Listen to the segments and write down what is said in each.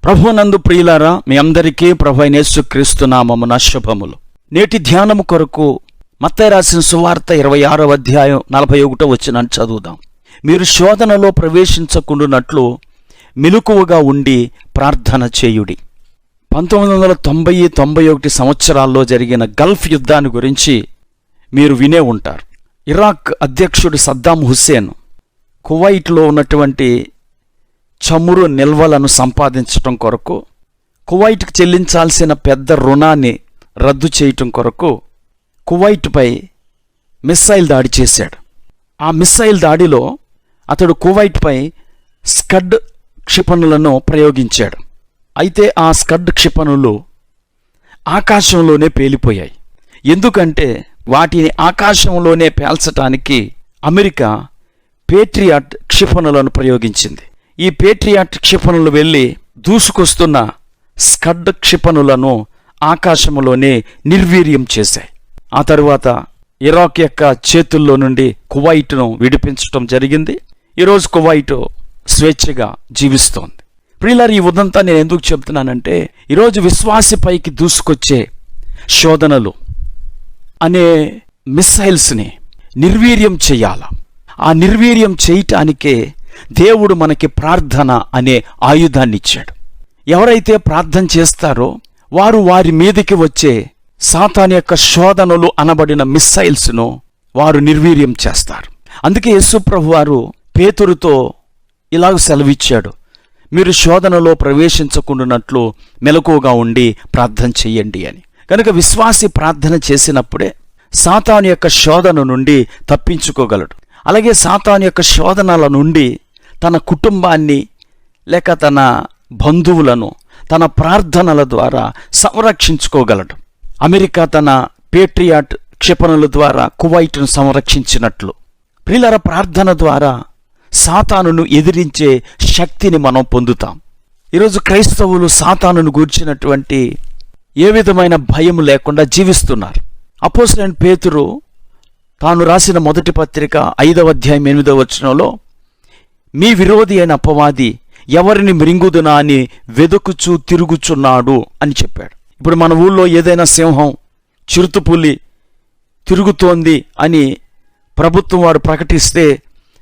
ప్రభువునందు ప్రియులారా, మీ అందరికీ ప్రభువైన యేసుక్రీస్తు నామమున శుభములు. నేటి ధ్యానము కొరకు మత్తయి రాసిన సువార్త 26వ అధ్యాయం 41వ వచనం చదువుదాం. మీరు శోధనలో ప్రవేశించకుండునట్లు మెలకువగా ఉండి ప్రార్థన చేయుడి. 1990-91 సంవత్సరాల్లో జరిగిన గల్ఫ్ యుద్ధాన్ని గురించి మీరు వినే ఉంటారు. ఇరాక్ అధ్యక్షుడు సద్దాం హుస్సేన్ కువైట్లో ఉన్నటువంటి చమురు నిల్వలను సంపాదించటం కొరకు, కువైట్కి చెల్లించాల్సిన పెద్ద రుణాన్ని రద్దు చేయటం కొరకు కువైట్పై మిస్సైల్ దాడి చేశాడు. ఆ మిస్సైల్ దాడిలో అతడు కువైట్పై స్కడ్ క్షిపణులను ప్రయోగించాడు. అయితే ఆ స్కడ్ క్షిపణులు ఆకాశంలోనే పేలిపోయాయి. ఎందుకంటే వాటిని ఆకాశంలోనే పేల్చటానికి అమెరికా పేట్రియాట్ క్షిపణులను ప్రయోగించింది. ఈ పేట్రియాట్ క్షిపణులు వెళ్ళి దూసుకొస్తున్న స్కడ్ క్షిపణులను ఆకాశంలోనే నిర్వీర్యం చేశాయి. ఆ తరువాత ఇరాక్ యొక్క చేతుల్లో నుండి కువైట్ను విడిపించడం జరిగింది. ఈరోజు కువైట్ స్వేచ్ఛగా జీవిస్తోంది. ప్రియులారా, ఈ ఉదంతా నేను ఎందుకు చెప్తున్నానంటే, ఈరోజు విశ్వాసిపైకి దూసుకొచ్చే శోధనలు అనే మిస్సైల్స్ని నిర్వీర్యం చేయాల. ఆ నిర్వీర్యం చేయటానికే దేవుడు మనకి ప్రార్థన అనే ఆయుధాన్ని ఇచ్చాడు. ఎవరైతే ప్రార్థన చేస్తారో వారు వారి మీదకి వచ్చే సాతాను యొక్క శోధనలు అనబడిన మిస్సైల్స్ను వారు నిర్వీర్యం చేస్తారు. అందుకే యేసు ప్రభు వారు పేతురుతో ఇలాగ సెలవిచ్చాడు, మీరు శోధనలో ప్రవేశించకుండానట్లు మెలకువగా ఉండి ప్రార్థన చెయ్యండి అని. కనుక విశ్వాసి ప్రార్థన చేసినప్పుడే సాతాను యొక్క శోధన నుండి తప్పించుకోగలడు. అలాగే సాతాను యొక్క శోధనల నుండి తన కుటుంబాన్ని లేక తన బంధువులను తన ప్రార్థనల ద్వారా సంరక్షించుకోగలడు. అమెరికా తన పేట్రియాట్ క్షిపణుల ద్వారా కువైట్ను సంరక్షించినట్లు ప్రియులారా, ప్రార్థన ద్వారా సాతానును ఎదిరించే శక్తిని మనం పొందుతాం. ఈరోజు క్రైస్తవులు సాతానును గూర్చినటువంటి ఏ విధమైన భయం లేకుండా జీవిస్తున్నారు. అపోస్తలుడైన పేతురు తాను రాసిన మొదటి పత్రిక 5వ అధ్యాయం 8వ వచనంలో, మీ విరోధి అయిన అపవాది ఎవరిని మృంగుదునా అని వెదుకుచూ తిరుగుచున్నాడు అని చెప్పాడు. ఇప్పుడు మన ఊళ్ళో ఏదైనా సింహం, చిరుతపులి తిరుగుతోంది అని ప్రభుత్వం వారు ప్రకటిస్తే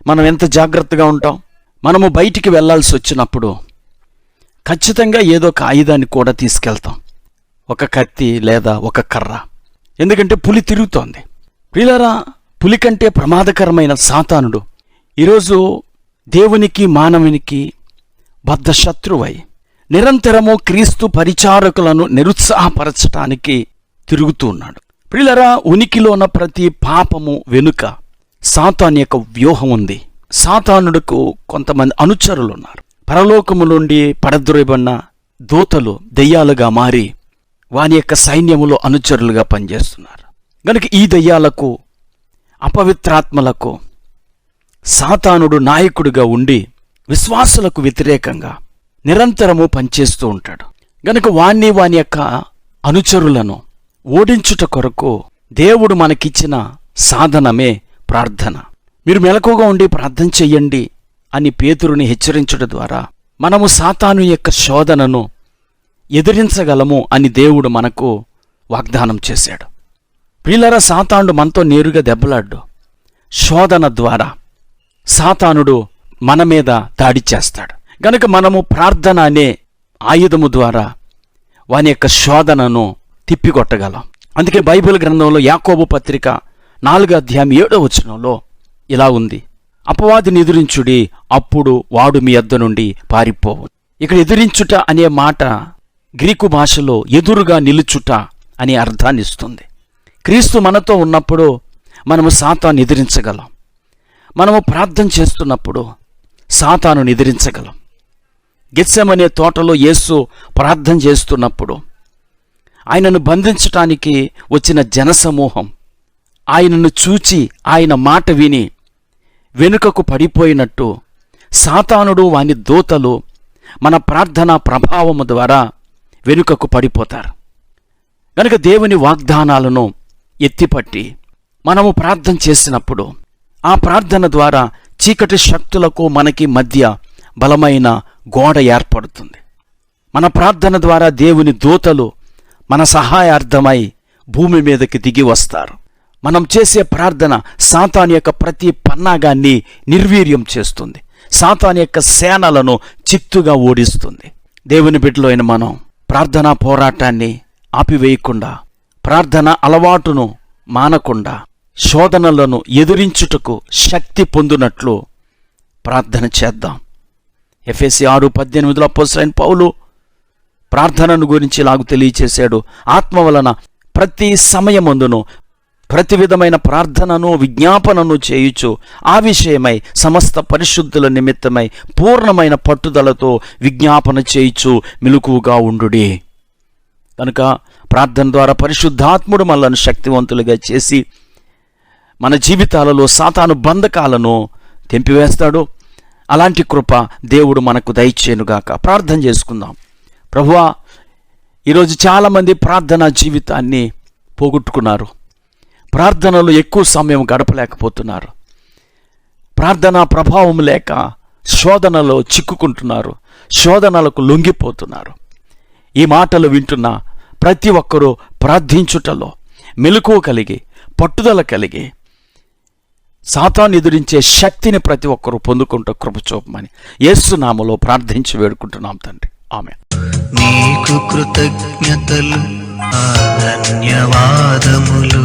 మనం ఎంత జాగ్రత్తగా ఉంటాం. మనము బయటికి వెళ్లాల్సి వచ్చినప్పుడు ఖచ్చితంగా ఏదో ఒక ఆయుధాన్ని కూడా తీసుకెళ్తాం, ఒక కత్తి లేదా ఒక కర్ర. ఎందుకంటే పులి తిరుగుతోంది. ప్రియులారా, పులి కంటే ప్రమాదకరమైన సాతానుడు ఈరోజు దేవునికి మానవునికి బద్ధ శత్రువై నిరంతరము క్రీస్తు పరిచారకులను నిరుత్సాహపరచటానికి తిరుగుతూ ఉన్నాడు. ప్రియులారా, ఉనికిలో ఉన్న ప్రతి పాపము వెనుక సాతాను యొక్క వ్యూహం ఉంది. సాతానుడుకు కొంతమంది అనుచరులు ఉన్నారు. పరలోకము నుండి పడద్రోయబడిన దూతలు దెయ్యాలుగా మారి వాని యొక్క సైన్యములో అనుచరులుగా పనిచేస్తున్నారు. గనుక ఈ దెయ్యాలకు, అపవిత్రాత్మలకు సాతానుడు నాయకుడిగా ఉండి విశ్వాసులకు వ్యతిరేకంగా నిరంతరము పనిచేస్తూ ఉంటాడు. గనుక వాణ్ణి వాని యొక్క అనుచరులను ఓడించుట కొరకు దేవుడు మనకిచ్చిన సాధనమే ప్రార్థన. మీరు మెలకువగా ఉండి ప్రార్థన చెయ్యండి అని పేతురుని హెచ్చరించడం ద్వారా మనము సాతాను యొక్క శోధనను ఎదిరించగలము అని దేవుడు మనకు వాగ్దానం చేశాడు. ప్రియులారా, సాతానుడు మనతో నేరుగా దెబ్బలాడ్డు. శోధన ద్వారా సాతానుడు మన మీద దాడి చేస్తాడు. గనుక మనము ప్రార్థన అనే ఆయుధము ద్వారా వాని యొక్క శోధనను తిప్పికొట్టగలం. అందుకే బైబిల్ గ్రంథంలో యాకోబు పత్రిక 4వ అధ్యాయం 7వ వచనంలో ఇలా ఉంది, అపవాదిని ఎదిరించుడి, అప్పుడు వాడు మీ యొద్ద నుండి పారిపోవు. ఇక్కడ ఎదిరించుట అనే మాట గ్రీకు భాషలో ఎదురుగా నిలుచుట అనే అర్థాన్ని ఇస్తుంది. క్రీస్తు మనతో ఉన్నప్పుడు మనము సాతాను ఎదిరించగలం. మనము ప్రార్థన చేస్తున్నప్పుడు సాతానుని ఎదిరించగలం. గెత్సెమనే తోటలో యేసు ప్రార్థన చేస్తున్నప్పుడు ఆయనను బంధించటానికి వచ్చిన జనసమూహం ఆయనను చూచి ఆయన మాట విని వెనుకకు పడిపోయినట్టు సాతానుడు వాని దూతలు మన ప్రార్థనా ప్రభావము ద్వారా వెనుకకు పడిపోతారు. కనుక దేవుని వాగ్దానాలను ఎత్తిపట్టి మనము ప్రార్థన చేసినప్పుడు ఆ ప్రార్థన ద్వారా చీకటి శక్తులకు మనకి మధ్య బలమైన గోడ ఏర్పడుతుంది. మన ప్రార్థన ద్వారా దేవుని దూతలు మన సహాయార్థమై భూమి మీదకి దిగి వస్తారు. మనం చేసే ప్రార్థన సాతాను యొక్క ప్రతి పన్నాగాన్ని నిర్వీర్యం చేస్తుంది. సాతాను యొక్క సేనలను చిత్తుగా ఓడిస్తుంది. దేవుని బిడ్డలో అయిన మనం ప్రార్థనా పోరాటాన్ని ఆపివేయకుండా, ప్రార్థన అలవాటును మానకుండా, శోధనలను ఎదిరించుటకు శక్తి పొందునట్లు ప్రార్థన చేద్దాం. ఎఫెసీ 6:18 అపోస్తలుడైన పౌలు ప్రార్థనను గురించి ఇలాగ తెలియచేశాడు. ఆత్మ వలన ప్రతి సమయమందును ప్రతి విధమైన ప్రార్థనను విజ్ఞాపనను చేయుచు ఆ విషయమై సమస్త పరిశుద్ధుల నిమిత్తమై పూర్ణమైన పట్టుదలతో విజ్ఞాపన చేయుచు మెలకువగా ఉండుడి. కనుక ప్రార్థన ద్వారా పరిశుద్ధాత్ముడు మనలను శక్తివంతులుగా చేసి మన జీవితాలలో సాతాను బంధకాలను తెంపివేస్తాడు. అలాంటి కృప దేవుడు మనకు దయచేయునుగాక. ప్రార్థన చేసుకుందాం. ప్రభువా, ఈరోజు చాలామంది ప్రార్థనా జీవితాన్ని పోగొట్టుకున్నారు. ప్రార్థనలో ఎక్కువ సమయం గడపలేకపోతున్నారు. ప్రార్థనా ప్రభావం లేక శోధనలో చిక్కుకుంటున్నారు. శోధనలకు లొంగిపోతున్నారు. ఈ మాటలు వింటున్న ప్రతి ఒక్కరూ ప్రార్థించుటలో మెలకువ కలిగి, పట్టుదల కలిగి, సాతాను ఎదురించే శక్తిని ప్రతి ఒక్కరూ పొందుకుంటూ కృప చూపమని యేసు నామములో ప్రార్థించి వేడుకుంటున్నాం తండ్రి. ఆమేన్. నీకు కృతజ్ఞతలు, ధన్యవాదములు.